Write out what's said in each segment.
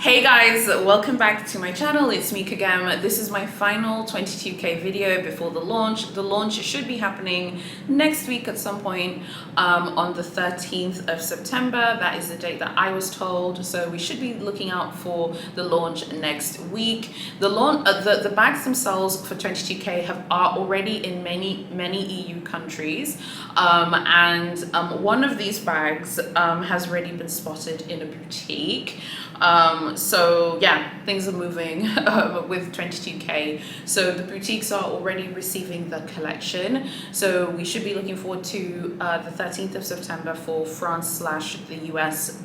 Hey guys, welcome back to my channel. It's me Kagam. This is my final 22k video before the launch. The launch should be happening next week at some point on the 13th of September. That is the date that I was told. So we should be looking out for the launch next week. The bags themselves for 22k are already in many EU countries, and one of these bags has already been spotted in a boutique. So yeah, things are moving with 22k. So the boutiques are already receiving the collection. So we should be looking forward to the 13th of September for France/the US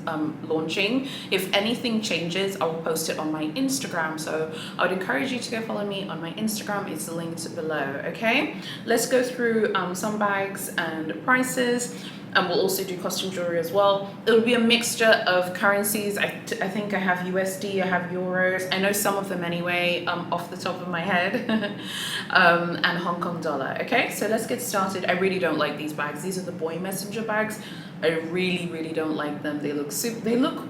launching. If anything changes, I will post it on my Instagram. So I would encourage you to go follow me on my Instagram. It's linked below. Okay, let's go through some bags and prices. And we'll also do costume jewelry as well. It'll be a mixture of currencies. I think I have USD, I have euros. I know some of them anyway, off the top of my head, and Hong Kong dollar. Okay, so let's get started. I really don't like these bags. These are the boy messenger bags. I really don't like them. They look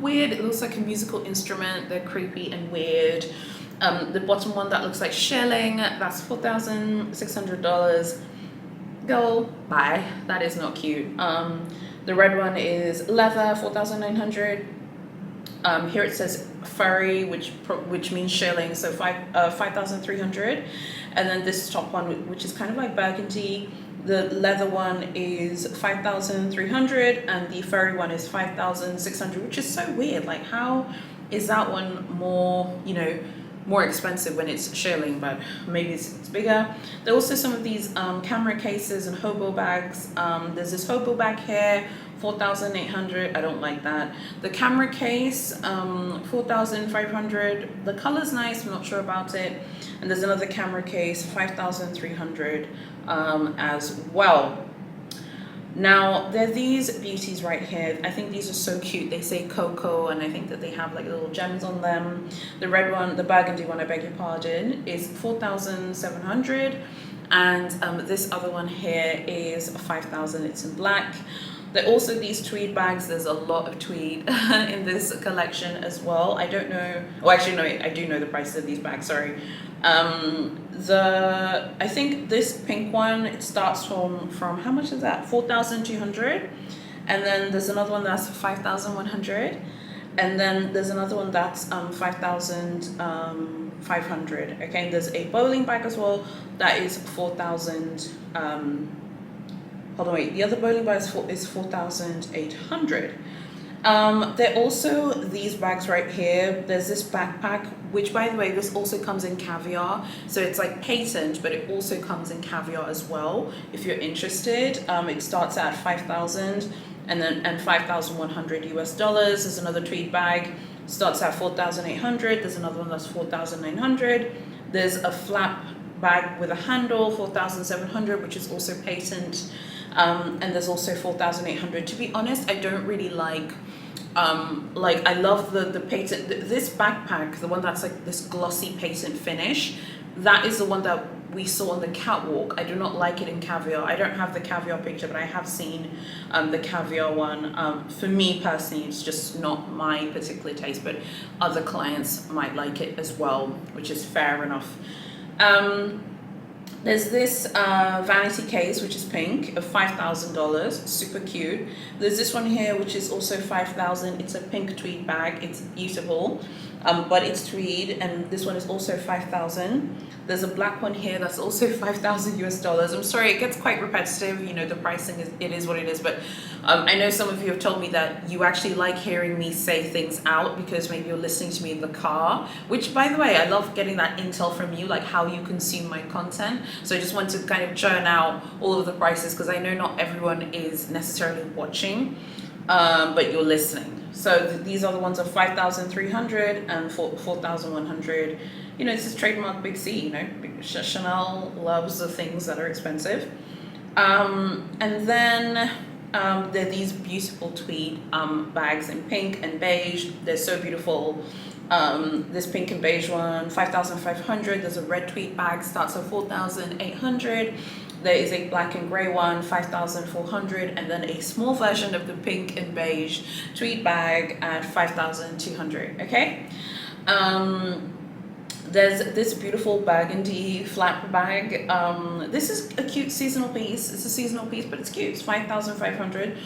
weird. It looks like a musical instrument. They're creepy and weird. The bottom one that looks like shelling, that's $4,600. Go bye. That is not cute. The red one is leather, 4,900. Here it says furry, which means shilling, so 5,300. And then this top one, which is kind of like burgundy. The leather one is 5,300, and the furry one is 5,600, which is so weird. Like, how is that one more, more expensive when it's shilling? But maybe it's bigger. There are also some of these camera cases and Hobo bags. There's this Hobo bag here, 4,800. I don't like that. The camera case, 4,500. The color's nice, I'm not sure about it. And there's another camera case, 5,300 as well. Now, there are these beauties right here. I think these are so cute. They say Coco, and I think that they have like little gems on them. The red one, the burgundy one, I beg your pardon, is 4,700. And this other one here is 5,000. It's in black. There are also these tweed bags. There's a lot of tweed in this collection as well. I don't know. Oh, actually, no, I do know the prices of these bags. Sorry. I think this pink one, it starts from how much is that? 4,200. And then there's another one that's 5,100. And then there's another one that's 5,500. Okay, and there's a bowling bag as well that is 4,000. Hold on, wait. The other bowling bag is 4,800. There are also these bags right here. There's this backpack, which, by the way, this also comes in caviar. So it's like patent, but it also comes in caviar as well. If you're interested, it starts at 5,000 and 5,100 US dollars. There's another tweed bag, starts at 4,800. There's another one that's 4,900. There's a flap bag with a handle, 4,700, which is also patent. And there's also 4,800. To be honest, I don't really like I love the patent, this backpack, the one that's like this glossy patent finish. That is the one that we saw on the catwalk. I do not like it in caviar. I don't have the caviar picture, but I have seen the caviar one. For me personally, it's just not my particular taste, but other clients might like it as well, which is fair enough. There's this Vanity case, which is pink, of $5,000, super cute. There's this one here, which is also 5,000. It's a pink tweed bag. It's beautiful, but it's tweed, and this one is also 5,000. There's a black one here that's also 5,000 US dollars. I'm sorry, it gets quite repetitive. The pricing is what it is, but I know some of you have told me that you actually like hearing me say things out because maybe you're listening to me in the car, which, by the way, I love getting that intel from you, like how you consume my content. So I just want to kind of churn out all of the prices because I know not everyone is necessarily watching, but you're listening. So these are the ones of 5,300 and 4,100. This is trademark Big C. Chanel loves the things that are expensive. And then there are these beautiful tweed bags in pink and beige. They're so beautiful. This pink and beige one, 5,500. There's a red tweed bag, starts at 4,800. There is a black and grey one, 5,400, and then a small version of the pink and beige tweed bag at 5,200, okay? There's this beautiful burgundy flap bag. This is a cute seasonal piece. It's a seasonal piece, but it's cute. It's 5,500.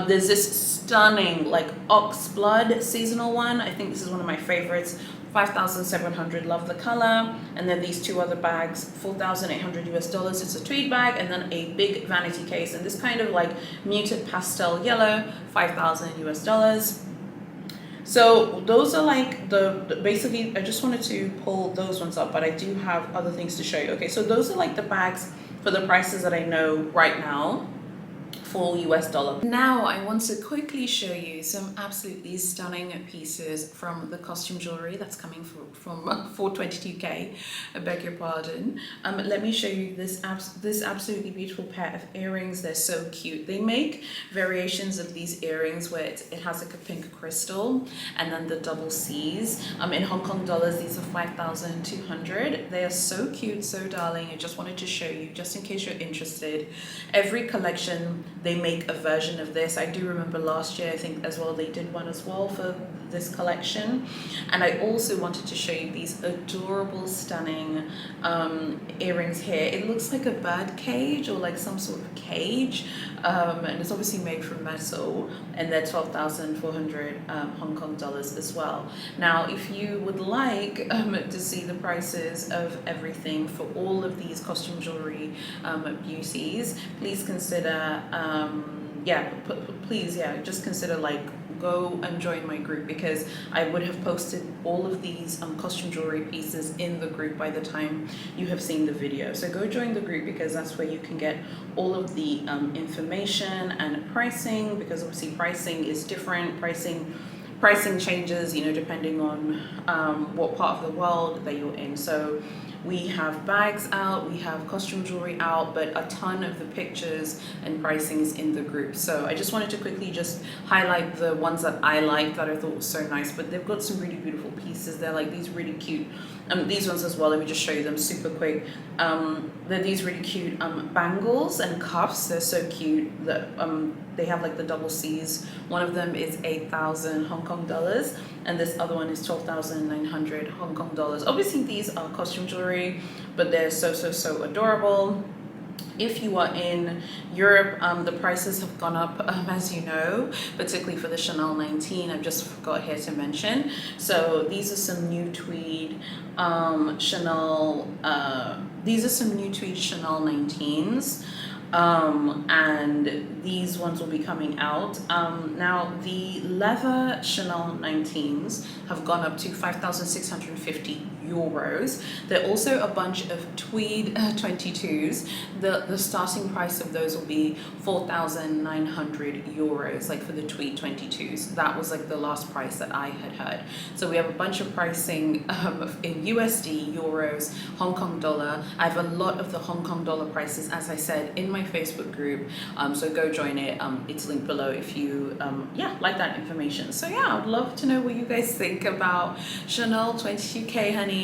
There's this stunning like ox blood seasonal one. I think this is one of my favorites. 5,700. Love the color. And then these two other bags, 4,800 US dollars. It's a tweed bag, and then a big vanity case, and this kind of like muted pastel yellow, 5,000 US dollars. So those are like the basically, I just wanted to pull those ones up, but I do have other things to show you. Okay, so those are like the bags for the prices that I know right now for US dollar. Now I want to quickly show you some absolutely stunning pieces from the costume jewelry that's coming from 422K. I beg your pardon. Let me show you this absolutely beautiful pair of earrings. They're so cute. They make variations of these earrings where it has like a pink crystal and then the double C's. In Hong Kong dollars, these are 5,200. They are so cute, so darling. I just wanted to show you just in case you're interested. Every collection they make a version of this. I do remember last year, I think as well, they did one as well for this collection. And I also wanted to show you these adorable, stunning earrings here. It looks like a bird cage or like some sort of cage, and it's obviously made from metal, and they're 12,400 Hong Kong dollars as well. Now, if you would like to see the prices of everything for all of these costume jewelry beauties, please consider just consider like go and join my group, because I would have posted all of these costume jewelry pieces in the group by the time you have seen the video. So go join the group, because that's where you can get all of the information and pricing, because obviously pricing is different. Pricing changes, you know, depending on what part of the world that you're in. So we have bags out, we have costume jewelry out, but a ton of the pictures and pricing is in the group. So I just wanted to quickly just highlight the ones that I liked, that I thought was so nice, but they've got some really beautiful pieces. They're like these really cute, these ones as well. Let me just show you them super quick. They're these really cute bangles and cuffs. They're so cute that they have like the double C's. One of them is 8,000 Hong Kong dollars, and this other one is 12,900 Hong Kong dollars. Obviously these are costume jewelry, but they're so adorable. If you are in Europe, the prices have gone up, as you know, particularly for the Chanel 19. I've just forgot here to mention. So these are some new tweed Chanel. These are some new tweed Chanel 19s. And these ones will be coming out. Now the leather Chanel 19s have gone up to 5,650 euros. There are also a bunch of tweed 22s. The starting price of those will be 4,900 euros, like for the tweed 22s. That was like the last price that I had heard. So we have a bunch of pricing in USD, euros, Hong Kong dollar. I have a lot of the Hong Kong dollar prices, as I said, in my Facebook group. So go join it. It's linked below if you like that information. So yeah, I'd love to know what you guys think about Chanel 22K, honey.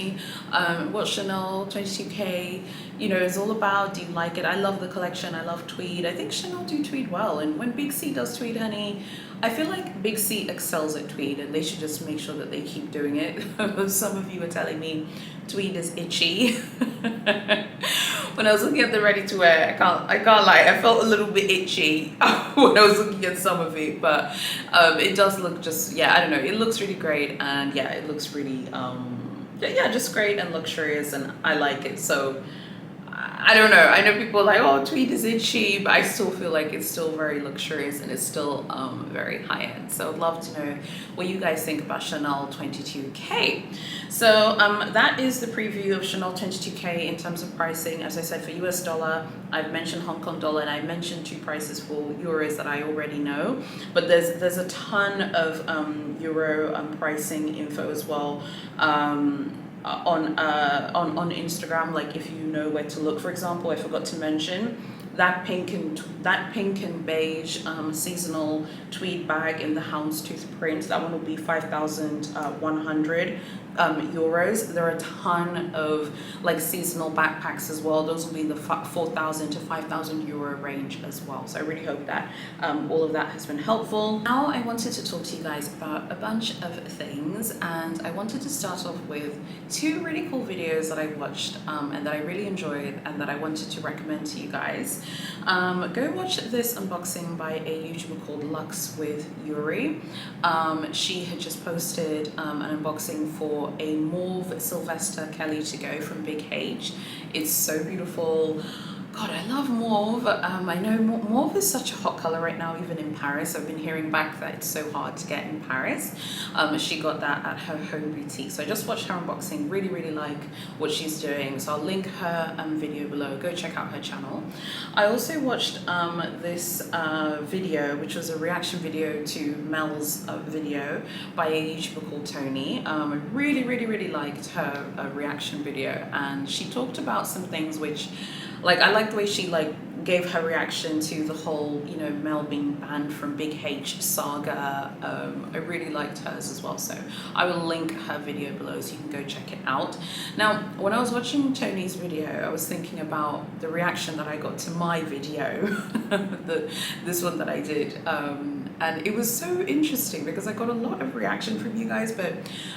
What Chanel 22K, you know, is all about. Do you like it? I love the collection. I love tweed. I think Chanel do tweed well, and when Big C does tweed, honey, I feel like Big C excels at tweed, and they should just make sure that they keep doing it. Some of you are telling me tweed is itchy. When I was looking at the ready to wear, I can't lie, I felt a little bit itchy when I was looking at some of it, but it does look just, I don't know, it looks really great, and it looks really just great and luxurious, and I like it. So I don't know, I know people are like, oh, tweed is itchy, but I still feel like it's still very luxurious, and it's still very high-end. So I'd love to know what you guys think about Chanel 22K. So that is the preview of Chanel 22K in terms of pricing. As I said, for US dollar, I've mentioned Hong Kong dollar, and I mentioned two prices for euros that I already know, but there's a ton of euro pricing info as well on Instagram, like if you know where to look. For example, I forgot to mention that pink and beige seasonal tweed bag in the houndstooth print. That one will be 5,100 euros. There are a ton of like seasonal backpacks as well. Those will be the 4,000 to 5,000 euro range as well. So I really hope that all of that has been helpful. Now I wanted to talk to you guys about a bunch of things, and I wanted to start off with two really cool videos that I watched and that I really enjoyed and that I wanted to recommend to you guys. Go watch this unboxing by a YouTuber called Lux with Yuri. She had just posted an unboxing for a mauve Sylvester Kelly to go from Big H. It's so beautiful. God, I love mauve. I know mauve is such a hot color right now, even in Paris. I've been hearing back that it's so hard to get in Paris. She got that at her home boutique. So I just watched her unboxing, really like what she's doing. So I'll link her video below. Go check out her channel. I also watched this video, which was a reaction video to Mel's video by a YouTuber called Tony. I really liked her reaction video, and she talked about some things which, like, I like the way she gave her reaction to the whole, you know, Mel being banned from Big H saga. I really liked hers as well, so I will link her video below so you can go check it out. Now, when I was watching Tony's video, I was thinking about the reaction that I got to my video, this one that I did. And it was so interesting because I got a lot of reaction from you guys, but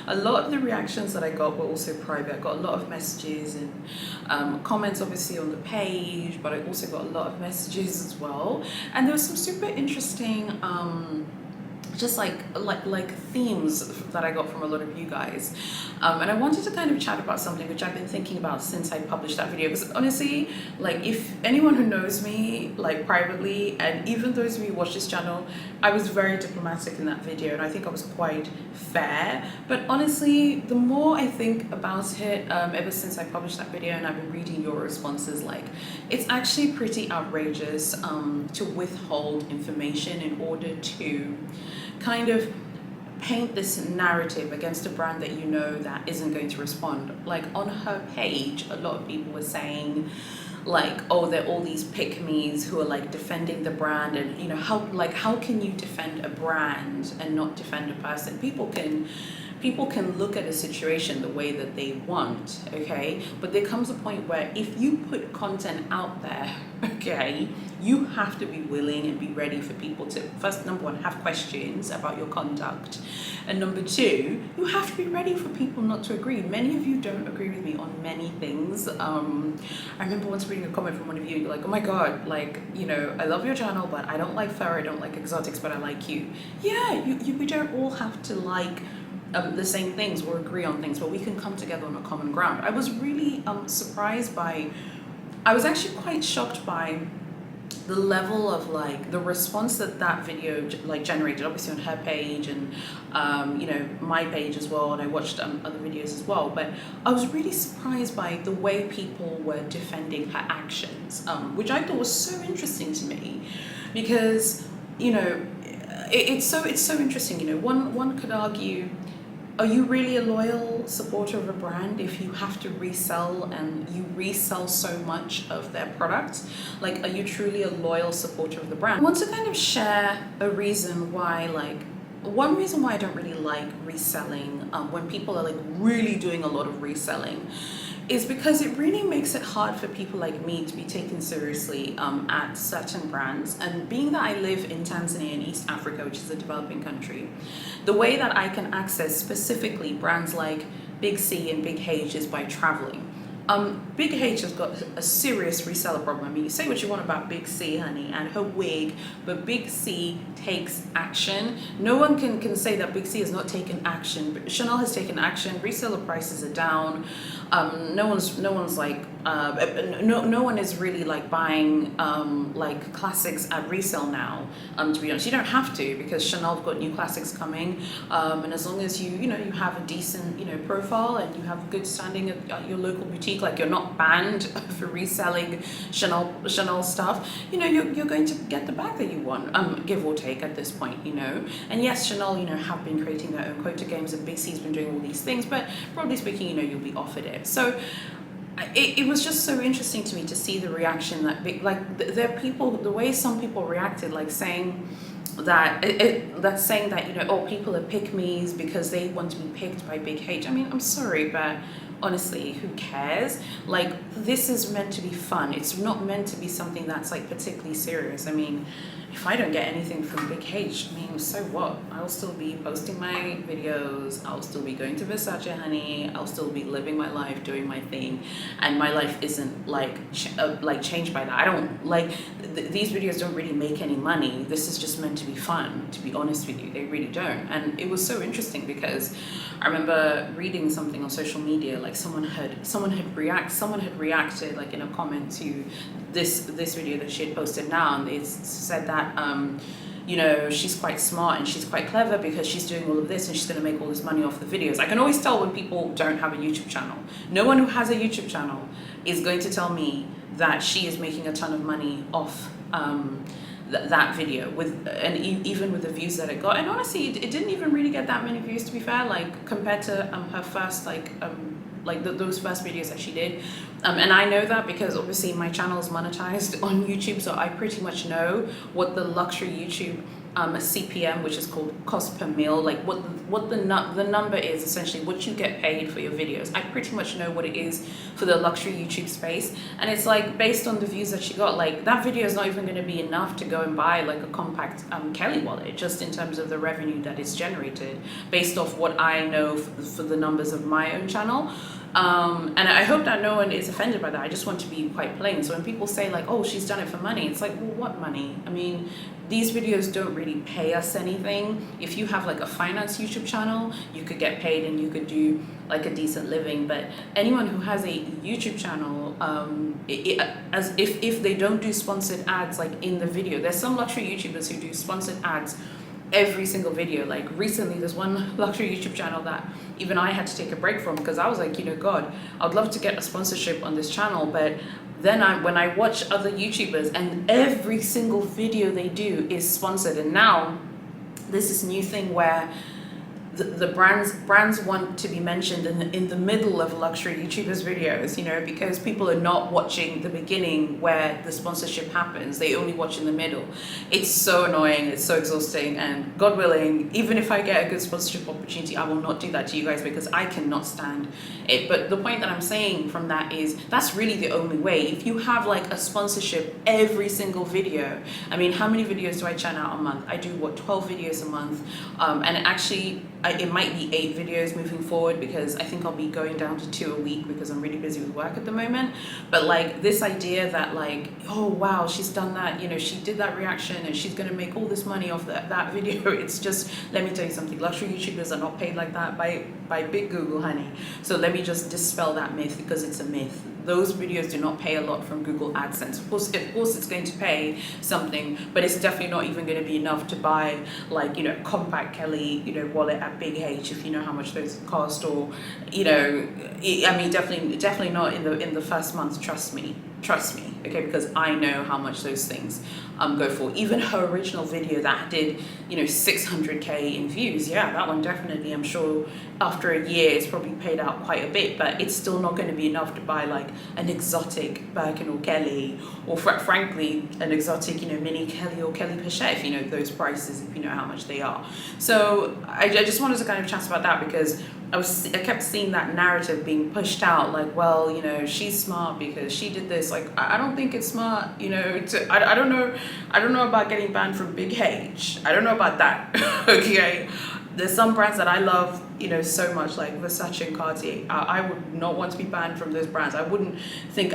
a lot of the reactions that I got were also private. I got a lot of messages and comments obviously on the page, but I also got a lot of messages as well. And there was some super interesting just like themes that I got from a lot of you guys, and I wanted to kind of chat about something which I've been thinking about since I published that video, because honestly, like, if anyone who knows me like privately, and even those of you who watch this channel, I was very diplomatic in that video, and I think I was quite fair. But honestly, the more I think about it, ever since I published that video and I've been reading your responses, like, it's actually pretty outrageous to withhold information in order to kind of paint this narrative against a brand that you know that isn't going to respond. Like, on her page, a lot of people were saying like, oh, they're all these pick-me's who are like defending the brand, and you know, how can you defend a brand and not defend a person? People can look at a situation the way that they want, okay? But there comes a point where if you put content out there, okay, you have to be willing and be ready for people to, first, number one, have questions about your conduct. And number two, you have to be ready for people not to agree. Many of you don't agree with me on many things. I remember once reading a comment from one of you, you're like, oh my God, like, you know, I love your channel, but I don't like fur, I don't like exotics, but I like you. Yeah, we don't all have to like the same things or agree on things, but we can come together on a common ground. I was really surprised by, I was actually quite shocked by the level of like the response that video like generated, obviously on her page and you know, my page as well, and I watched other videos as well. But I was really surprised by the way people were defending her actions, which I thought was so interesting to me, because you know, it's so interesting. You know, one could argue, are you really a loyal supporter of a brand if you have to resell and you resell so much of their product? Like, are you truly a loyal supporter of the brand? I want to kind of share a reason why, like, one reason why I don't really like reselling when people are like really doing a lot of reselling is because it really makes it hard for people like me to be taken seriously at certain brands. And being that I live in Tanzania in East Africa, which is a developing country, the way that I can access specifically brands like Big C and Big H is by traveling. Big H has got a serious reseller problem. I mean, you say what you want about Big C, honey, and her wig, but Big C takes action. No one can say that Big C has not taken action, but Chanel has taken action. Reseller prices are down. No one's like, no one is really like buying like classics at resale now. To be honest, you don't have to, because Chanel's got new classics coming, and as long as you know, you have a decent, you know, profile and you have good standing at your local boutique, like you're not banned for reselling Chanel stuff, you know, you're going to get the bag that you want, give or take at this point, you know. And yes, Chanel, you know, have been creating their own quota games, and Big C's been doing all these things, but broadly speaking, you know, you'll be offered it. So it was just so interesting to me to see the reaction that, like, there are people, the way some people reacted, like saying, that's saying that, you know, oh, people are pick-me's because they want to be picked by Big H. I mean, I'm sorry, but honestly, who cares? Like, this is meant to be fun. It's not meant to be something that's like particularly serious. I mean, if I don't get anything from Big H, I mean, so what? I'll still be posting my videos, I'll still be going to Versace, honey, I'll still be living my life, doing my thing, and my life isn't like changed by that. I don't like these videos don't really make any money. This is just meant to be fun, to be honest with you. They really don't. And it was so interesting because I remember reading something on social media, like someone had reacted like in a comment to this video that she had posted now, and they said that you know, she's quite smart and she's quite clever because she's doing all of this and she's going to make all this money off the videos. I can always tell when people don't have a YouTube channel. No one who has a YouTube channel is going to tell me that she is making a ton of money off that video, even with the views that it got. And honestly, it didn't even really get that many views, to be fair, like compared to her first those first videos that she did. And I know that because obviously my channel is monetized on YouTube, so I pretty much know what the luxury YouTube CPM, which is called cost per mil, like what the number is, essentially what you get paid for your videos. I pretty much know what it is for the luxury YouTube space, and it's like based on the views that she got, like that video is not even going to be enough to go and buy like a compact Kelly wallet, just in terms of the revenue that is generated based off what I know for the numbers of my own channel. And I hope that no one is offended by that. I just want to be quite plain. So when people say like, oh, she's done it for money, it's like, well, what money? I mean, these videos don't really pay us anything. If you have like a finance YouTube channel, you could get paid and you could do like a decent living. But anyone who has a YouTube channel, as if they don't do sponsored ads like in the video, there's some luxury YouTubers who do sponsored ads every single video. Like recently there's one luxury YouTube channel that even I had to take a break from because I was like, you know, God, I'd love to get a sponsorship on this channel, but then when I watch other YouTubers and every single video they do is sponsored, and now there's this new thing where the brands want to be mentioned in the middle of luxury YouTubers videos, you know, because people are not watching the beginning where the sponsorship happens. They only watch in the middle. It's so annoying, it's so exhausting, and God willing, even if I get a good sponsorship opportunity, I will not do that to you guys because I cannot stand it. But the point that I'm saying from that is that's really the only way. If you have like a sponsorship every single video, I mean, how many videos do I churn out a month? I do what, 12 videos a month, and actually it might be 8 videos moving forward because I think I'll be going down to 2 a week because I'm really busy with work at the moment. But like this idea that like, oh wow, she's done that, you know, she did that reaction and she's gonna make all this money off that video. It's just, let me tell you something, luxury YouTubers are not paid like that by big Google, honey. So let me just dispel that myth because it's a myth. Those videos do not pay a lot from Google AdSense. Of course it's going to pay something, but it's definitely not even going to be enough to buy like, you know, compact Kelly, you know, wallet at Big H, if you know how much those cost, or, you know, I mean, definitely not in the first month. Trust me, okay, because I know how much those things go for. Even her original video that did, you know, 600k in views, yeah, that one definitely, I'm sure after a year it's probably paid out quite a bit, but it's still not going to be enough to buy like an exotic Birkin or Kelly, or frankly an exotic, you know, mini Kelly or Kelly Pichet, if you know those prices, if you know how much they are. So I just wanted to kind of chat about that because I kept seeing that narrative being pushed out, like, well, you know, she's smart because she did this. Like, I don't think it's smart, you know. I don't know about getting banned from Big H. I don't know about that. Okay, there's some brands that I love, you know, so much, like Versace and Cartier. I would not want to be banned from those brands. I don't think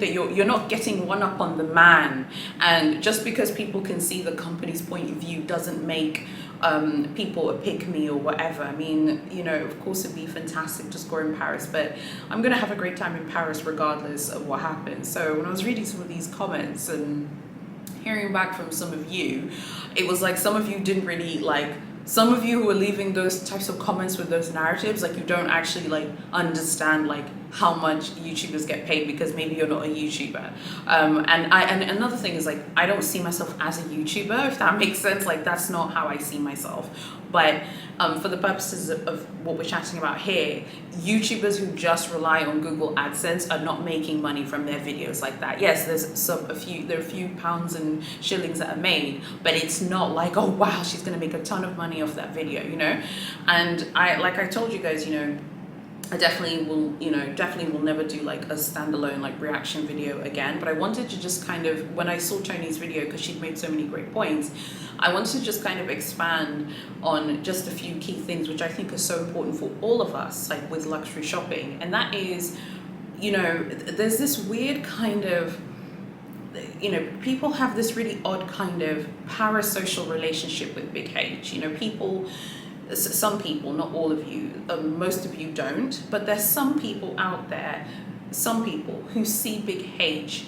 that you're not getting one up on the man. And just because people can see the company's point of view doesn't make people a pick me or whatever. I mean, you know, of course it'd be fantastic to score in Paris, but I'm gonna have a great time in Paris regardless of what happens. So when I was reading some of these comments and hearing back from some of you, it was like some of you didn't really like, some of you who are leaving those types of comments with those narratives, like you don't actually like understand like how much YouTubers get paid, because maybe you're not a YouTuber. And another thing is, like, I don't see myself as a YouTuber, if that makes sense. Like, that's not how I see myself. But for the purposes of what we're chatting about here, YouTubers who just rely on Google AdSense are not making money from their videos like that. Yes, there are a few pounds and shillings that are made, but it's not like, oh wow, she's gonna make a ton of money off that video, you know? And like I told you guys, you know, I definitely will never do like a standalone like reaction video again, but I wanted to just kind of, when I saw Tony's video, because she'd made so many great points, I wanted to just kind of expand on just a few key things which I think are so important for all of us, like with luxury shopping. And that is, you know, there's this weird kind of, you know, people have this really odd kind of parasocial relationship with Big H. You know, some people, not all of you, most of you don't, but there's some people out there, some people who see Big H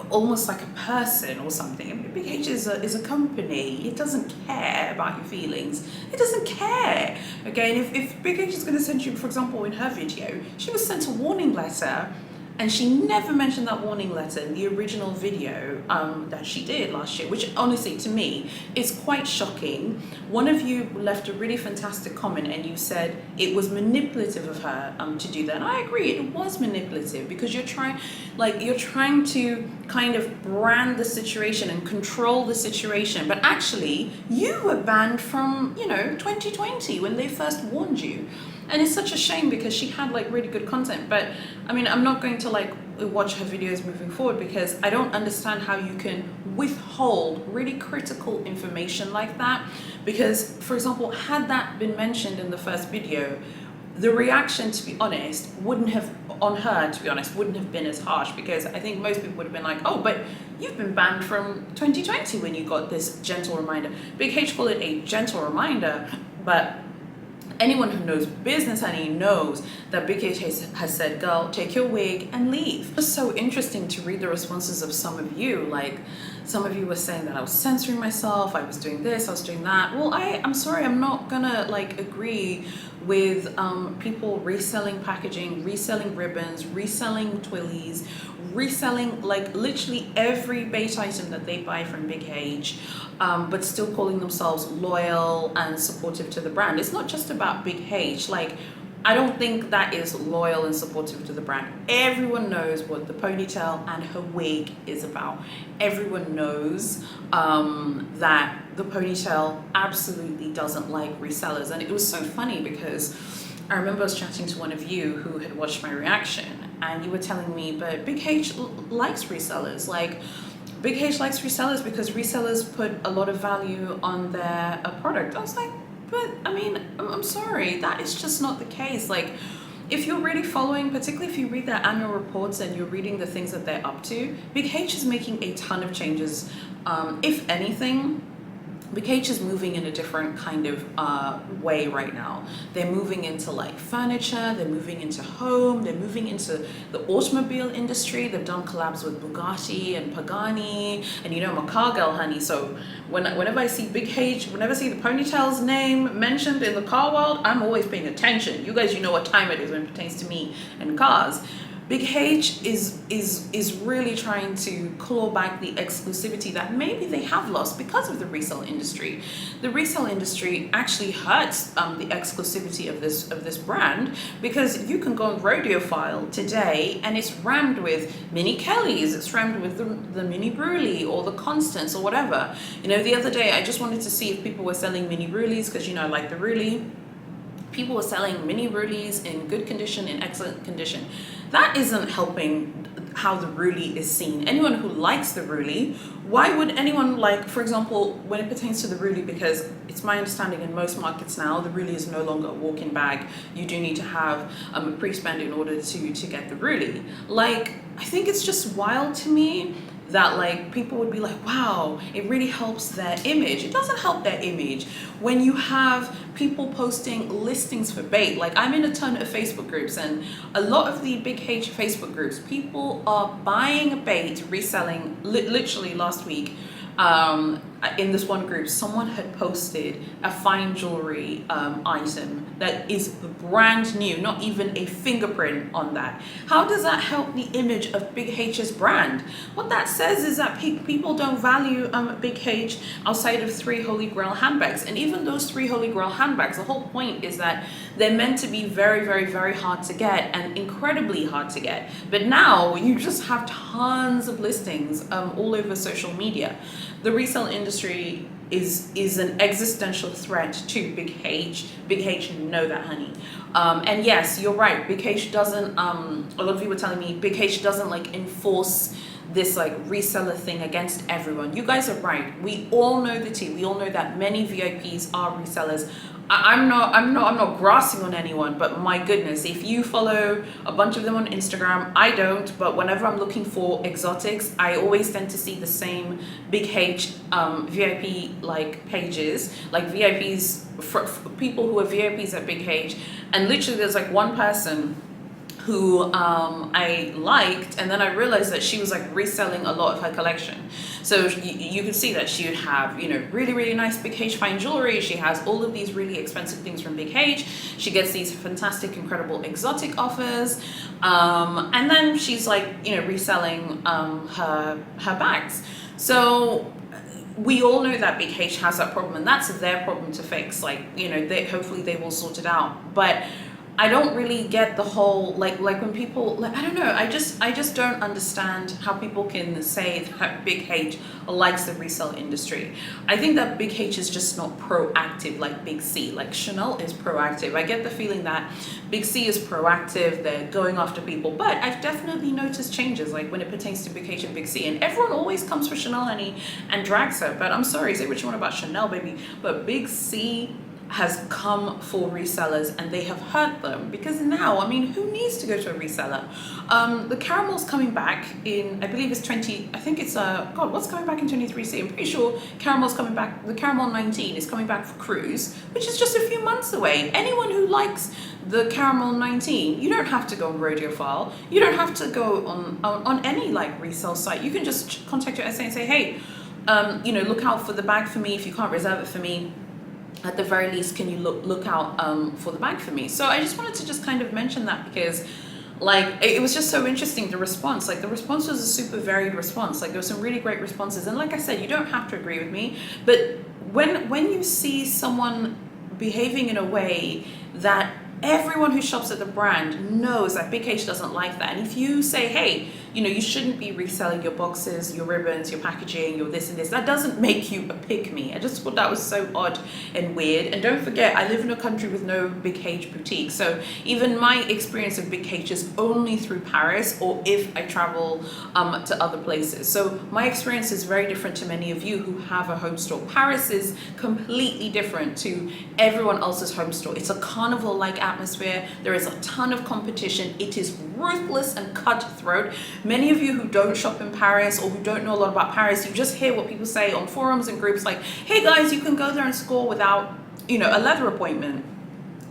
almost like a person or something. I mean, Big H is a company. It doesn't care about your feelings. It doesn't care. Okay, and if Big H is going to send you, for example, in her video, she was sent a warning letter, and she never mentioned that warning letter in the original video that she did last year, which honestly to me is quite shocking. One of you left a really fantastic comment and you said it was manipulative of her to do that. And I agree, it was manipulative, because you're trying to kind of brand the situation and control the situation. But actually, you were banned from, you know, 2020 when they first warned you. And it's such a shame, because she had like really good content. But I mean, I'm not going to like watch her videos moving forward, because I don't understand how you can withhold really critical information like that. Because, for example, had that been mentioned in the first video, the reaction, to be honest, wouldn't have been as harsh, because I think most people would have been like, oh, but you've been banned from 2020 when you got this gentle reminder. Big H called it a gentle reminder, but anyone who knows business, honey, knows that Big H has said, girl, take your wig and leave. It was so interesting to read the responses of some of you. Like, some of you were saying that I was censoring myself, I was doing this, I was doing that. Well, I'm sorry, I'm not gonna like agree with people reselling packaging, reselling ribbons, reselling twillies, reselling like literally every bait item that they buy from Big H, but still calling themselves loyal and supportive to the brand. It's not just about Big H. Like, I don't think that is loyal and supportive to the brand. Everyone knows what the ponytail and her wig is about. Everyone knows that the ponytail absolutely doesn't like resellers. And it was so funny, because I remember I was chatting to one of you who had watched my reaction, and you were telling me, but Big H likes resellers. Like, Big H likes resellers because resellers put a lot of value on their product. I was like, but I mean, I'm sorry, that is just not the case. Like, if you're really following, particularly if you read their annual reports and you're reading the things that they're up to, Big H is making a ton of changes. If anything, Big H is moving in a different kind of way right now. They're moving into like furniture, they're moving into home, they're moving into the automobile industry. They've done collabs with Bugatti and Pagani, and you know, I'm a car girl, honey. So whenever I see Big H, whenever I see the ponytail's name mentioned in the car world, I'm always paying attention. You guys, you know what time it is when it pertains to me and cars. Big H is really trying to claw back the exclusivity that maybe they have lost because of the resale industry. The resale industry actually hurts the exclusivity of this brand, because you can go on Rodeophile today and it's rammed with Mini Kellys, it's rammed with the Mini Bruley or the Constance or whatever. You know, the other day I just wanted to see if people were selling Mini Bruleys, because you know I like the Bruley. People were selling Mini Bruleys in good condition, in excellent condition. That isn't helping how the Bruley is seen. Anyone who likes the Bruley, why would anyone like, for example, when it pertains to the Bruley, because it's my understanding in most markets now, the Bruley is no longer a walk-in bag. You do need to have a pre-spend in order to get the Bruley. Like, I think it's just wild to me that like people would be like, wow, it really helps their image. It doesn't help their image when you have people posting listings for bait. Like, I'm in a ton of Facebook groups, and a lot of the Big H Facebook groups, people are buying a bait, reselling. Literally last week, in this one group, someone had posted a fine jewelry item that is brand new, not even a fingerprint on that. How does that help the image of Big H's brand? What that says is that people don't value Big H outside of 3 Holy Grail handbags. And even those 3 Holy Grail handbags, the whole point is that they're meant to be very, very, very hard to get and incredibly hard to get. But now you just have tons of listings all over social media. The resale industry is an existential threat to Big H. Big H know that, honey. And yes, you're right. Big H doesn't. A lot of you were telling me Big H doesn't like enforce this like reseller thing against everyone. You guys are right. We all know the tea. We all know that many VIPs are resellers. I'm not grassing on anyone, but my goodness, if you follow a bunch of them on Instagram, I don't, but whenever I'm looking for exotics, I always tend to see the same Big H VIP like pages, like VIPs for people who are VIPs at Big H, and literally there's like one person who I liked, and then I realized that she was like reselling a lot of her collection. So you could see that she would have, you know, really, really nice Big H fine jewelry. She has all of these really expensive things from Big H. She gets these fantastic, incredible exotic offers. And then she's like, you know, reselling her bags. So we all know that Big H has that problem, and that's their problem to fix. Like, you know, hopefully they will sort it out. But I don't really get the whole like when people like, I don't know, I just don't understand how people can say that Big H likes the resale industry. I think that Big H is just not proactive like Big C. Like Chanel is proactive. I get the feeling that Big C is proactive, they're going after people, but I've definitely noticed changes like when it pertains to Big H and Big C, and everyone always comes for Chanel, honey, and drags her. But I'm sorry, say what you want about Chanel, baby, but Big C has come for resellers, and they have hurt them, because now, I mean, who needs to go to a reseller? The caramel's coming back in, I believe it's God, what's coming back in 23C? I'm pretty sure caramel's coming back, the caramel 19 is coming back for cruise, which is just a few months away. Anyone who likes the caramel 19, you don't have to go on Rodeophile, you don't have to go on any like resale site. You can just contact your SA and say, hey, you know, look out for the bag for me. If you can't reserve it for me, at the very least, can you look out for the bag for me? So I just wanted to just kind of mention that, because like it was just so interesting, the response. Like the response was a super varied response. Like there were some really great responses, and like I said, you don't have to agree with me, but when you see someone behaving in a way that everyone who shops at the brand knows that Big H doesn't like that, and if you say, hey, you know, you shouldn't be reselling your boxes, your ribbons, your packaging, your this and this, that doesn't make you a pick-me. I just thought that was so odd and weird. And don't forget, I live in a country with no Big H boutique, so even my experience of Big H is only through Paris, or if I travel to other places. So my experience is very different to many of you who have a home store. Paris is completely different to everyone else's home store. It's a carnival-like atmosphere. There is a ton of competition. It is ruthless and cutthroat. Many of you who don't shop in Paris, or who don't know a lot about Paris, you just hear what people say on forums and groups like, hey guys, you can go there and score without, you know, a leather appointment.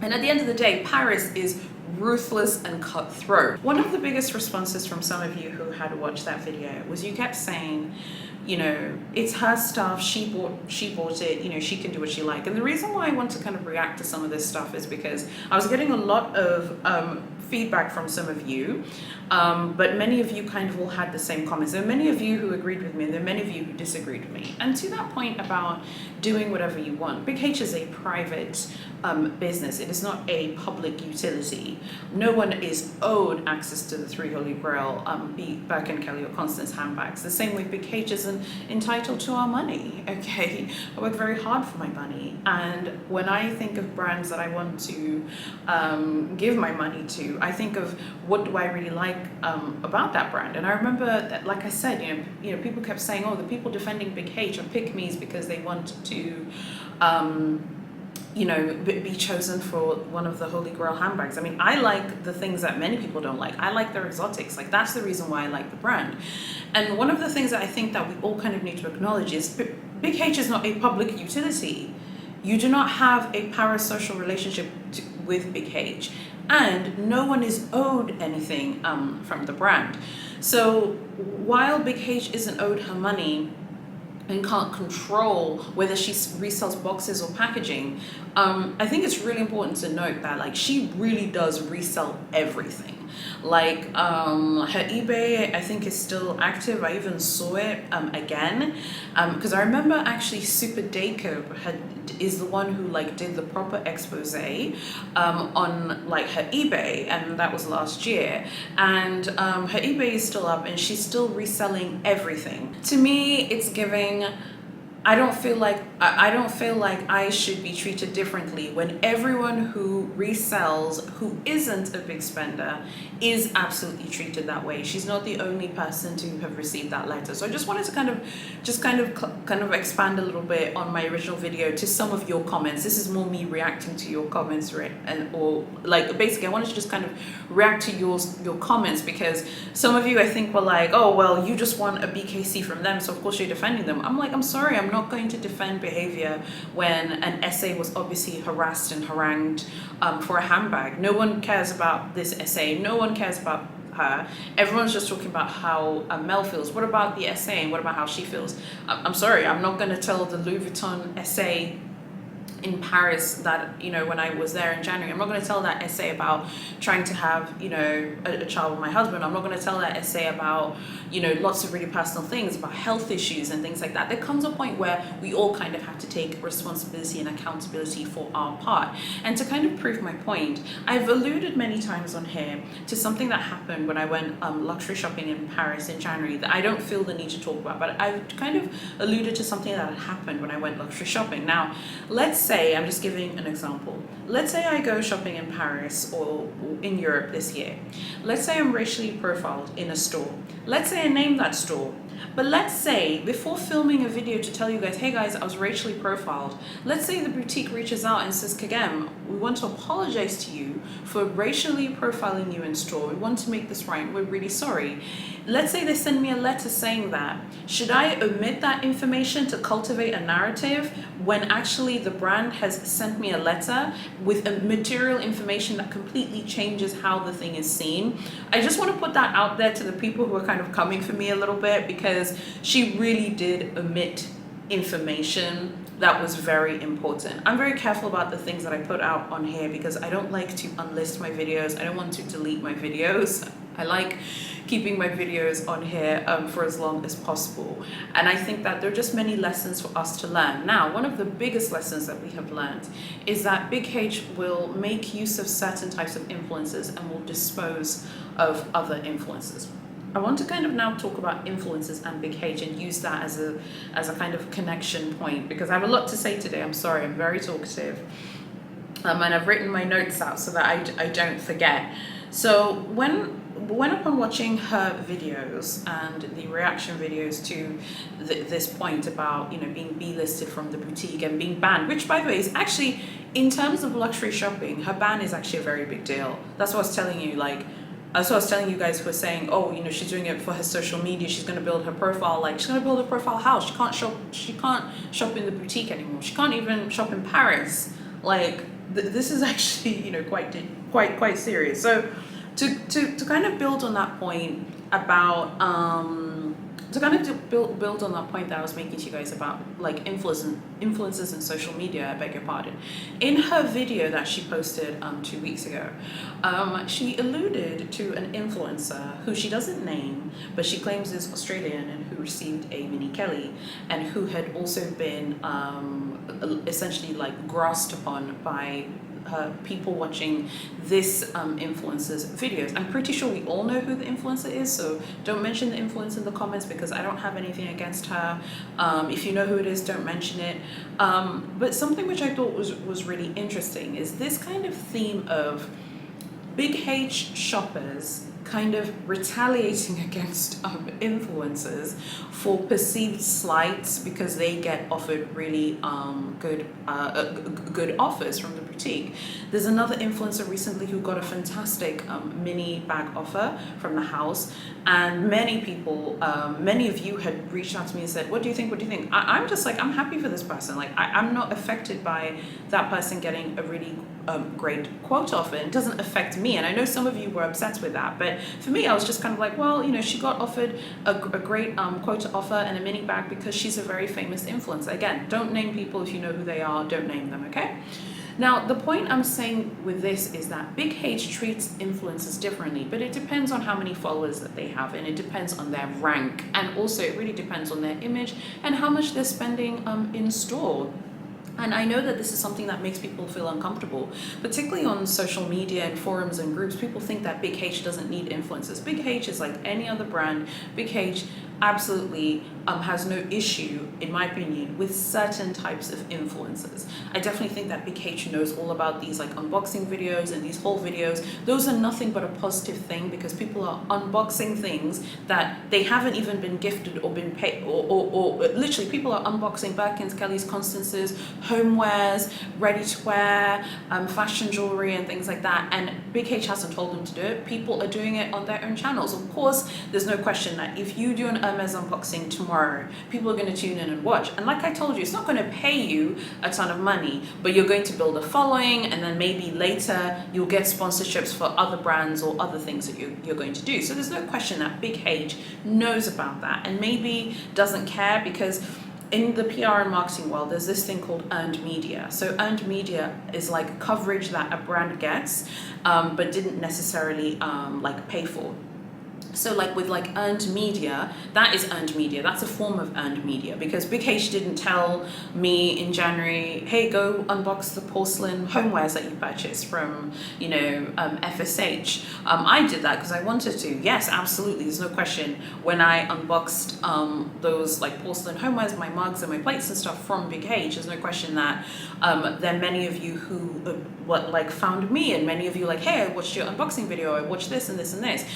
And at the end of the day, Paris is ruthless and cutthroat. One of the biggest responses from some of you who had watched that video was you kept saying, you know, it's her stuff, she bought it, you know, she can do what she like. And the reason why I want to kind of react to some of this stuff is because I was getting a lot of feedback from some of you, but many of you kind of all had the same comments. There are many of you who agreed with me, and there are many of you who disagreed with me. And to that point about doing whatever you want, Big H is a private business. It is not a public utility. No one is owed access to the 3 Holy Grail, be Birkin, Kelly, or Constance handbags. The same way Big H isn't entitled to our money, okay? I work very hard for my money, and when I think of brands that I want to give my money to, I think of what do I really like about that brand. And I remember that, like I said, you know, people kept saying, oh, the people defending Big H are pick-me's because they want to you know, be chosen for one of the Holy Grail handbags. I mean, I like the things that many people don't like. I like their exotics. Like, that's the reason why I like the brand. And one of the things that I think that we all kind of need to acknowledge is Big H is not a public utility. You do not have a parasocial relationship with Big H, and no one is owed anything from the brand. So while Big H isn't owed her money, and can't control whether she resells boxes or packaging, I think it's really important to note that like she really does resell everything. Like her eBay, I think, is still active. I even saw it again because I remember actually Super Jacob is the one who like did the proper expose on like her eBay, and that was last year. And her eBay is still up, and she's still reselling everything. To me, it's giving. I don't feel like I should be treated differently when everyone who resells, who isn't a big spender, is absolutely treated that way. She's not the only person to have received that letter. So I just wanted to kind of expand a little bit on my original video to some of your comments. This is more me reacting to your comments, right? Or like basically I wanted to just kind of react to your comments, because some of you I think were like, oh well, you just want a BKC from them, so of course you're defending them. I'm like, I'm sorry, I'm not going to defend behavior when an SA was obviously harassed and harangued for a handbag. No one cares about this SA. No one cares about her. Everyone's just talking about how Mel feels. What about the SA and what about how she feels? I'm sorry, I'm not going to tell the Louis Vuitton SA in Paris that, you know, when I was there in January, I'm not going to tell that essay about trying to have, you know, a child with my husband. I'm not going to tell that essay about, you know, lots of really personal things, about health issues and things like that. There comes a point where we all kind of have to take responsibility and accountability for our part. And to kind of prove my point, I've alluded many times on here to something that happened when I went luxury shopping in Paris in January that I don't feel the need to talk about, but I've kind of alluded to something that had happened when I went luxury shopping. Now, let's say, I'm just giving an example. Let's say I go shopping in Paris or in Europe this year. Let's say I'm racially profiled in a store. Let's say I name that store. But let's say before filming a video to tell you guys, hey guys, I was racially profiled. Let's say the boutique reaches out and says, Kagem, we want to apologize to you for racially profiling you in store. We want to make this right. We're really sorry. Let's say they send me a letter saying that. Should I omit that information to cultivate a narrative when actually the brand has sent me a letter with a material information that completely changes how the thing is seen? I just want to put that out there to the people who are kind of coming for me a little bit, because she really did omit information that was very important. I'm very careful about the things that I put out on here because I don't like to unlist my videos. I don't want to delete my videos. I like keeping my videos on here for as long as possible. And I think that there are just many lessons for us to learn. Now, one of the biggest lessons that we have learned is that Big H will make use of certain types of influences and will dispose of other influences. I want to kind of now talk about influences and Big H and use that as a kind of connection point, because I have a lot to say today. I'm sorry, I'm very talkative. And I've written my notes out so that I don't forget. So when upon watching her videos and the reaction videos to this point about, you know, being B-listed from the boutique and being banned, which by the way is actually, in terms of luxury shopping, her ban is actually a very big deal. That's what I was telling you, like, that's what I was telling you guys who were saying, oh, you know, she's doing it for her social media, she's going to build her profile. Like, she's going to build her profile how? She can't shop in the boutique anymore. She can't even shop in Paris. Like, this is actually, you know, quite serious. So to kind of build on that point about build on that point that I was making to you guys about like influencers in social media, I beg your pardon. In her video that she posted 2 weeks ago, she alluded to an influencer who she doesn't name, but she claims is Australian and who received a mini Kelly and who had also been essentially like grasped upon by people watching this influencer's videos. I'm pretty sure we all know who the influencer is, so don't mention the influencer in the comments because I don't have anything against her. If you know who it is, don't mention it. But something which I thought was really interesting is this kind of theme of Big H shoppers kind of retaliating against influencers for perceived slights because they get offered really good offers from the boutique. There's another influencer recently who got a fantastic mini bag offer from the house, and many people, many of you had reached out to me and said, what do you think? I'm just like, I'm happy for this person. Like, I'm not affected by that person getting a really great quote offer. It doesn't affect me, and I know some of you were upset with that, but But for me, I was just kind of like, well, she got offered a great quota offer and a mini bag because she's a very famous influencer. Again, don't name people. If you know who they are, don't name them, okay? Now, the point I'm saying with this is that Big H treats influencers differently, but it depends on how many followers that they have, and it depends on their rank, and also it really depends on their image and how much they're spending in store. And I know that this is something that makes people feel uncomfortable, particularly on social media and forums and groups. People think that Big H doesn't need influencers. Big H is like any other brand. Big H absolutely has no issue, in my opinion, with certain types of influencers. I definitely think that Big H knows all about these like unboxing videos and these haul videos. Those are nothing but a positive thing because people are unboxing things that they haven't even been gifted or been paid, or literally people are unboxing Birkins, Kellys, Constances, homewares, ready to wear, fashion jewelry and things like that. And Big H hasn't told them to do it. People are doing it on their own channels. Of course, there's no question that if you do an Hermes unboxing tomorrow, people are going to tune in and watch. And like I told you, it's not going to pay you a ton of money, but you're going to build a following, and then maybe later you'll get sponsorships for other brands or other things that you're going to do. So there's no question that Big H knows about that and maybe doesn't care, because in the PR and marketing world, there's this thing called earned media. So earned media is like coverage that a brand gets, but didn't necessarily like pay for. So like with like earned media, that is earned media. That's a form of earned media, because Big H didn't tell me in January, hey, go unbox the porcelain homewares that you purchased from, FSH. I did that because I wanted to. Yes, absolutely. There's no question. When I unboxed those like porcelain homewares, my mugs and my plates and stuff from Big H, there's no question that there are many of you who found me, and many of you like, hey, I watched your unboxing video, I watched this and this and this.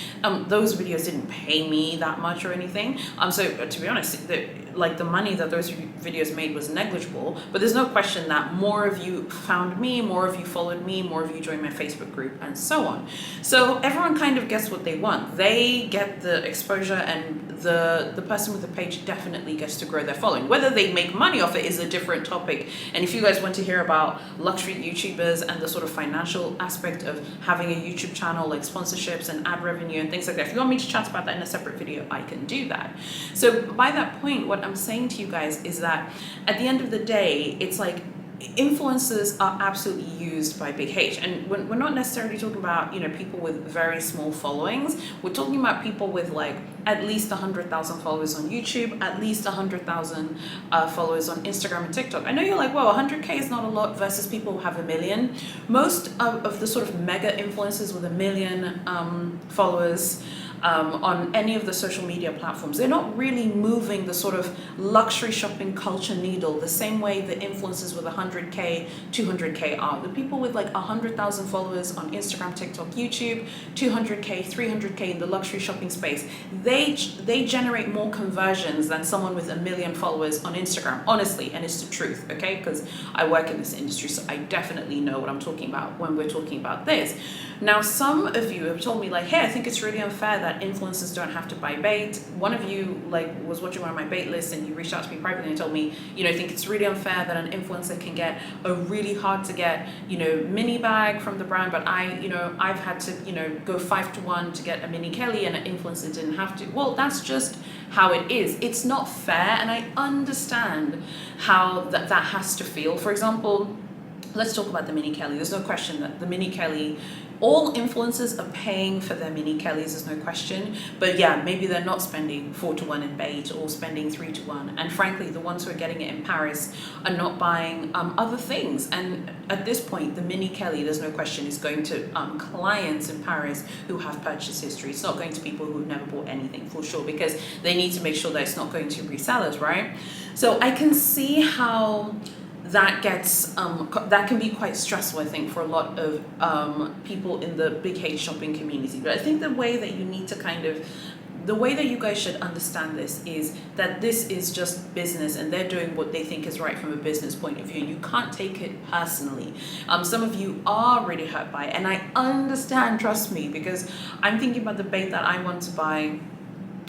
Those videos didn't pay me that much or anything. So to be honest, the money that those videos made was negligible, but there's no question that more of you found me, more of you followed me, more of you joined my Facebook group, and so on. So everyone kind of gets what they want. They get the exposure, and the person with the page definitely gets to grow their following. Whether they make money off it is a different topic. And if you guys want to hear about luxury YouTubers and the sort of financial aspect of having a YouTube channel, like sponsorships and ad revenue and things like that, if you want me to chat about that in a separate video, I can do that. So by that point, what I'm saying to you guys is that at the end of the day, it's like influencers are absolutely used by Big H, and we're not necessarily talking about people with very small followings. We're talking about people with like at least 100,000 followers on YouTube, at least 100,000 followers on Instagram and TikTok. I know you're like, well, 100K is not a lot versus people who have 1 million. Most of the sort of mega influencers with 1 million followers on any of the social media platforms, they're not really moving the sort of luxury shopping culture needle the same way the influencers with 100K, 200K are. The people with like 100,000 followers on Instagram, TikTok, YouTube, 200K, 300K in the luxury shopping space, they generate more conversions than someone with 1 million followers on Instagram, honestly, and it's the truth, okay? Because I work in this industry, so I definitely know what I'm talking about when we're talking about this. Now, some of you have told me like, hey, I think it's really unfair that influencers don't have to buy bait. One of you like was watching one of my bait lists, and you reached out to me privately and told me, I think it's really unfair that an influencer can get a really hard to get, mini bag from the brand, but I've had to, go 5-to-1 to get a mini Kelly, and an influencer didn't have to. Well, that's just how it is. It's not fair, and I understand how that has to feel. For example, let's talk about the mini Kelly. There's no question that the mini Kelly, all influencers are paying for their mini Kellys, there's no question. But yeah, maybe they're not spending 4-to-1 in bait or spending 3-to-1. And frankly, the ones who are getting it in Paris are not buying other things. And at this point, the mini Kelly, there's no question, is going to clients in Paris who have purchase history. It's not going to people who've never bought anything, for sure, because they need to make sure that it's not going to resellers, right? So I can see how that gets that can be quite stressful, I think, for a lot of people in the Big H shopping community. But I think the way that you guys should understand this is that this is just business, and they're doing what they think is right from a business point of view. You can't take it personally. Some of you are really hurt by it, and I understand, trust me, because I'm thinking about the bait that I want to buy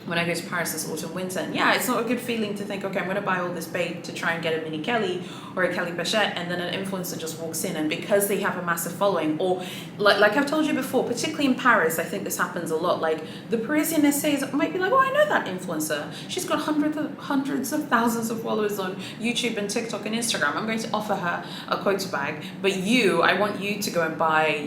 when I go to Paris this autumn winter. And yeah, it's not a good feeling to think, okay, I'm going to buy all this bait to try and get a mini Kelly or a Kelly Pachette, and then an influencer just walks in, and because they have a massive following, or like I've told you before, particularly in Paris, I think this happens a lot. Like the Parisian essays might be like, oh, I know that influencer. She's got hundreds of thousands of followers on YouTube and TikTok and Instagram. I'm going to offer her a quota bag. But I want you to go and buy,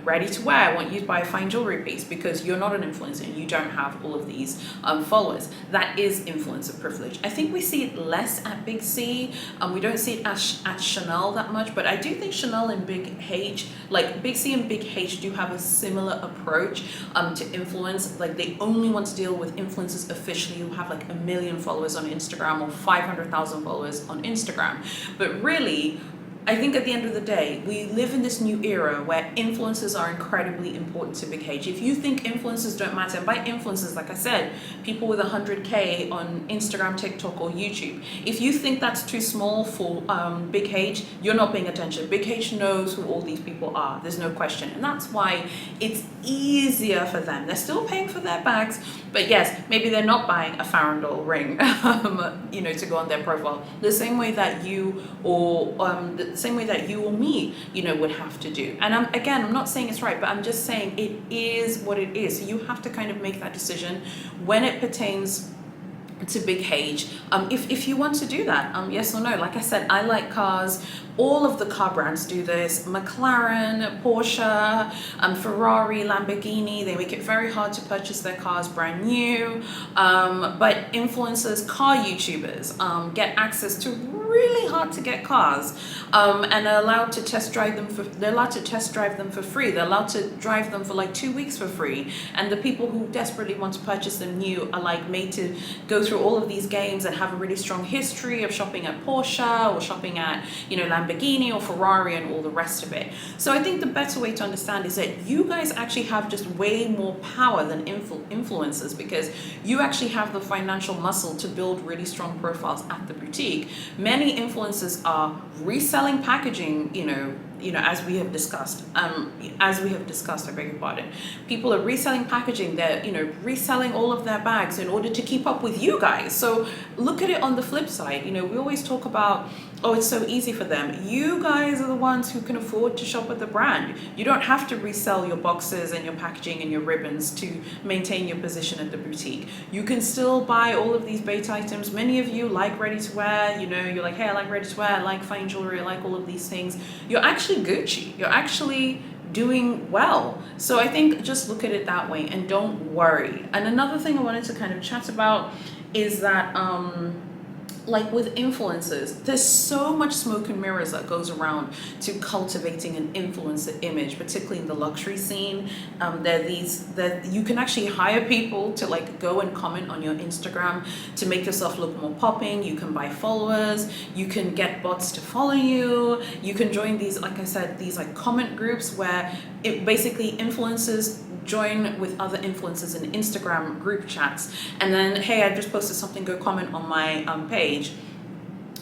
ready to wear. I want you to buy a fine jewelry piece because you're not an influencer and you don't have all of these followers. That is influencer privilege. I think we see it less at Big C. We don't see it at Chanel that much, but I do think Chanel and Big H, like Big C and Big H, do have a similar approach to influence. Like they only want to deal with influencers officially who have like 1 million followers on Instagram or 500,000 followers on Instagram. But really, I think at the end of the day, we live in this new era where influencers are incredibly important to Big H. If you think influencers don't matter, and by influencers, like I said, people with 100K on Instagram, TikTok, or YouTube, if you think that's too small for Big H, you're not paying attention. Big H knows who all these people are. There's no question. And that's why it's easier for them. They're still paying for their bags, but yes, maybe they're not buying a Farandole ring, to go on their profile. The same way that you or me, would have to do. And I'm not saying it's right, but I'm just saying it is what it is. So you have to kind of make that decision when it pertains to Big H, if you want to do that, yes or no. Like I said, I like cars. All of the car brands do this. McLaren, Porsche, Ferrari, Lamborghini, they make it very hard to purchase their cars brand new. But influencers, car YouTubers, get access to really hard to get cars, and are allowed to test drive them for free. They're allowed to drive them for like 2 weeks for free. And the people who desperately want to purchase them new are like made to go through all of these games and have a really strong history of shopping at Porsche or shopping at, Lamborghini or Ferrari and all the rest of it. So I think the better way to understand is that you guys actually have just way more power than influencers, because you actually have the financial muscle to build really strong profiles at the boutique. Many influencers are reselling packaging, as we have discussed, I beg your pardon. People are reselling packaging. They're, reselling all of their bags in order to keep up with you guys. So look at it on the flip side. We always talk about, oh, it's so easy for them. You guys are the ones who can afford to shop at the brand. You don't have to resell your boxes and your packaging and your ribbons to maintain your position at the boutique. You can still buy all of these bait items. Many of you like ready to wear, you're like, hey, I like ready to wear, I like fine jewelry, I like all of these things. You're actually Gucci. You're actually doing well. So I think just look at it that way and don't worry. And another thing I wanted to kind of chat about is that like with influencers, there's so much smoke and mirrors that goes around to cultivating an influencer image, particularly in the luxury scene. You can actually hire people to like go and comment on your Instagram to make yourself look more popping. You can buy followers, you can get bots to follow you, you can join these, like I said, these like comment groups where it basically influencers join with other influencers in Instagram group chats, and then, hey, I just posted something, go comment on my page.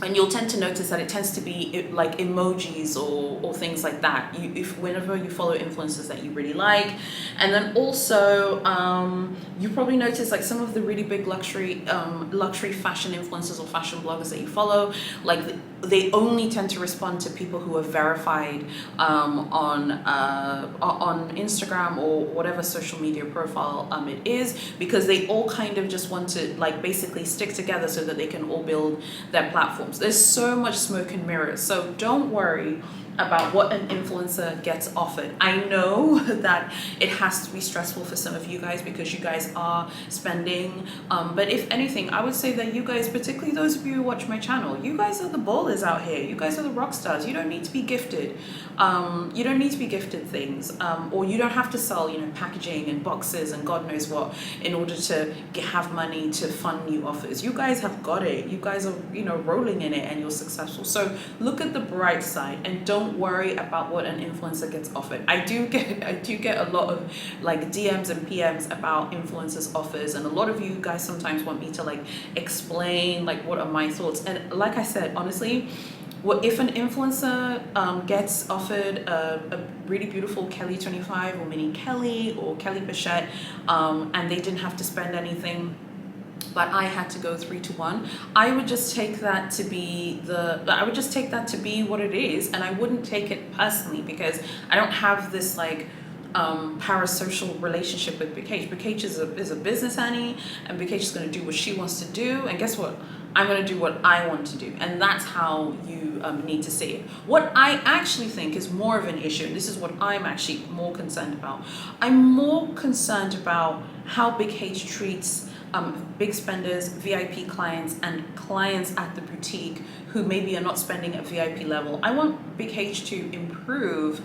And you'll tend to notice that it tends to be like emojis or things like that. Whenever you follow influencers that you really like. And then also, you probably notice like some of the really big luxury fashion influencers or fashion bloggers that you follow, like they only tend to respond to people who are verified on Instagram or whatever social media profile it is, because they all kind of just want to like basically stick together so that they can all build their platform. There's so much smoke and mirrors, so don't worry about what an influencer gets offered. I know that it has to be stressful for some of you guys because you guys are spending, but if anything, I would say that you guys, particularly those of you who watch my channel, you guys are the ballers out here. You guys are the rock stars. You don't need to be gifted. You don't need to be gifted things, or you don't have to sell, packaging and boxes and God knows what in order to have money to fund new offers. You guys have got it. You guys are, rolling in it and you're successful. So look at the bright side and don't worry about what an influencer gets offered. I do get a lot of like DMs and PMs about influencers offers, and a lot of you guys sometimes want me to like explain like what are my thoughts. And like I said, honestly, if an influencer gets offered a really beautiful Kelly 25 or mini Kelly or Kelly Pachette, and they didn't have to spend anything, but I had to go 3-to-1, I would just take that to be what it is, and I wouldn't take it personally, because I don't have this like parasocial relationship with BKH. BKH is a business Annie, and BKH is going to do what she wants to do, and guess what? I'm going to do what I want to do, and that's how you need to see it. What I actually think is more of an issue, and this is what I'm actually more concerned about. I'm more concerned about how BKH treats big spenders, VIP clients, and clients at the boutique who maybe are not spending at VIP level. I want BKH to improve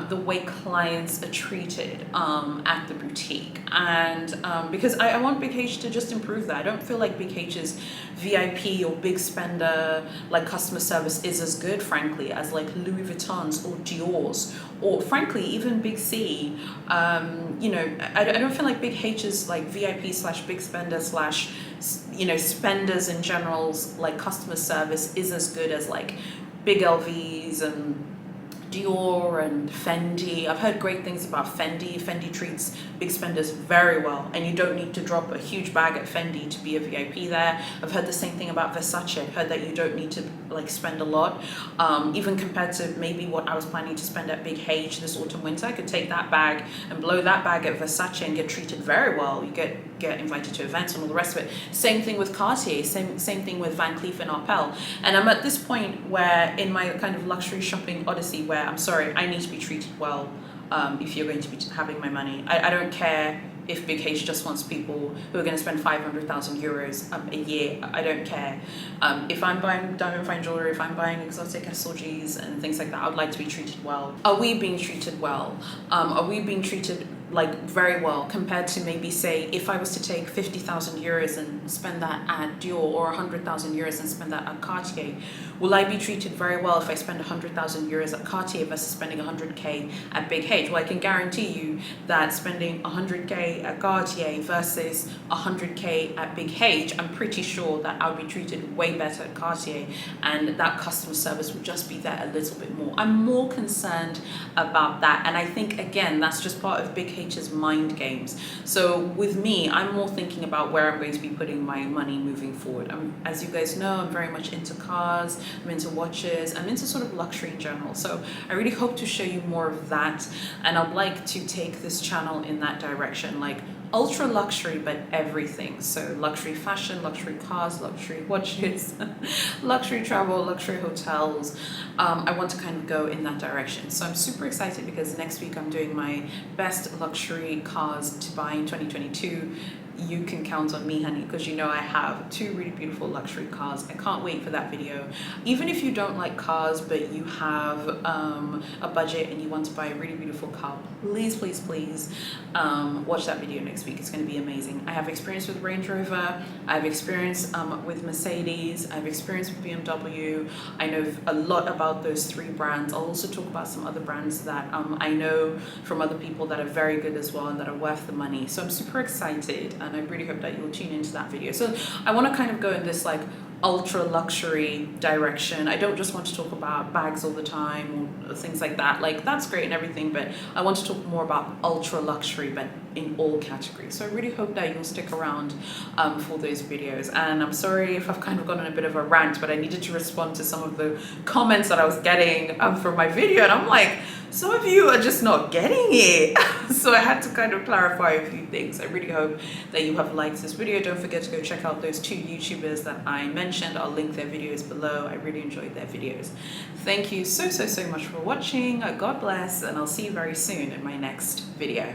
the way clients are treated at the boutique, and because I want BKH to just improve that. I don't feel like BKH's VIP or big spender like customer service is as good, frankly, as like Louis Vuitton's or Dior's, or frankly even Big C. You know, I don't feel like BKH's like VIP slash big spender slash, you know, spenders in general's like customer service is as good as like big LVs and Dior and Fendi. I've heard great things about Fendi. Fendi treats big spenders very well, and you don't need to drop a huge bag at Fendi to be a VIP there. I've heard the same thing about Versace. I've heard that you don't need to like spend a lot, even compared to maybe what I was planning to spend at Big H this autumn winter. I could take that bag and blow that bag at Versace and get treated very well. You get invited to events and all the rest of it. Same thing with Cartier, same thing with Van Cleef and Arpels. And I'm at this point where in my kind of luxury shopping odyssey where I'm sorry, I need to be treated well if you're going to be having my money. I don't care if Big H just wants people who are going to spend 500,000 euros a year. I don't care. If I'm buying diamond fine jewelry, if I'm buying exotic SLGs and things like that, I would like to be treated well. Are we being treated well? Are we being treated like very well compared to maybe say if I was to take 50,000 euros and spend that at Dior, or 100,000 euros and spend that at Cartier? Will I be treated very well if I spend 100,000 euros at Cartier versus spending 100k at Big H? Well, I can guarantee you that spending 100k at Cartier versus 100k at Big H, I'm pretty sure that I'll be treated way better at Cartier, and that customer service will just be there a little bit more. I'm more concerned about that, and I think again that's just part of Big H's mind games. So with me, I'm more thinking about where I'm going to be putting my money moving forward. As you guys know, I'm very much into cars, I'm into watches, I'm into sort of luxury in general. So I really hope to show you more of that, and I'd like to take this channel in that direction, like ultra luxury but everything. So luxury fashion, luxury cars, luxury watches, luxury travel, luxury hotels. I want to kind of go in that direction. So I'm super excited because next week I'm doing my best luxury cars to buy in 2022. You can count on me, honey, because you know I have 2 really beautiful luxury cars. I can't wait for that video. Even if you don't like cars but you have a budget and you want to buy a really beautiful car, please watch that video next week. It's going to be amazing. I have experience with Range Rover, I have experience with Mercedes, I have experience with BMW. I know a lot about those 3 brands. I'll also talk about some other brands that I know from other people that are very good as well and that are worth the money. So I'm super excited, and I really hope that you'll tune into that video. So I want to kind of go in this like ultra luxury direction. I don't just want to talk about bags all the time or things like that. Like that's great and everything, but I want to talk more about ultra luxury, but in all categories. So I really hope that you'll stick around for those videos. And I'm sorry if I've kind of gone on a bit of a rant, but I needed to respond to some of the comments that I was getting from my video, and I'm like, some of you are just not getting it. So I had to kind of clarify a few things. I really hope that you have liked this video. Don't forget to go check out those 2 YouTubers that I mentioned. I'll link their videos below. I really enjoyed their videos. Thank you so much for watching. God bless, and I'll see you very soon in my next video.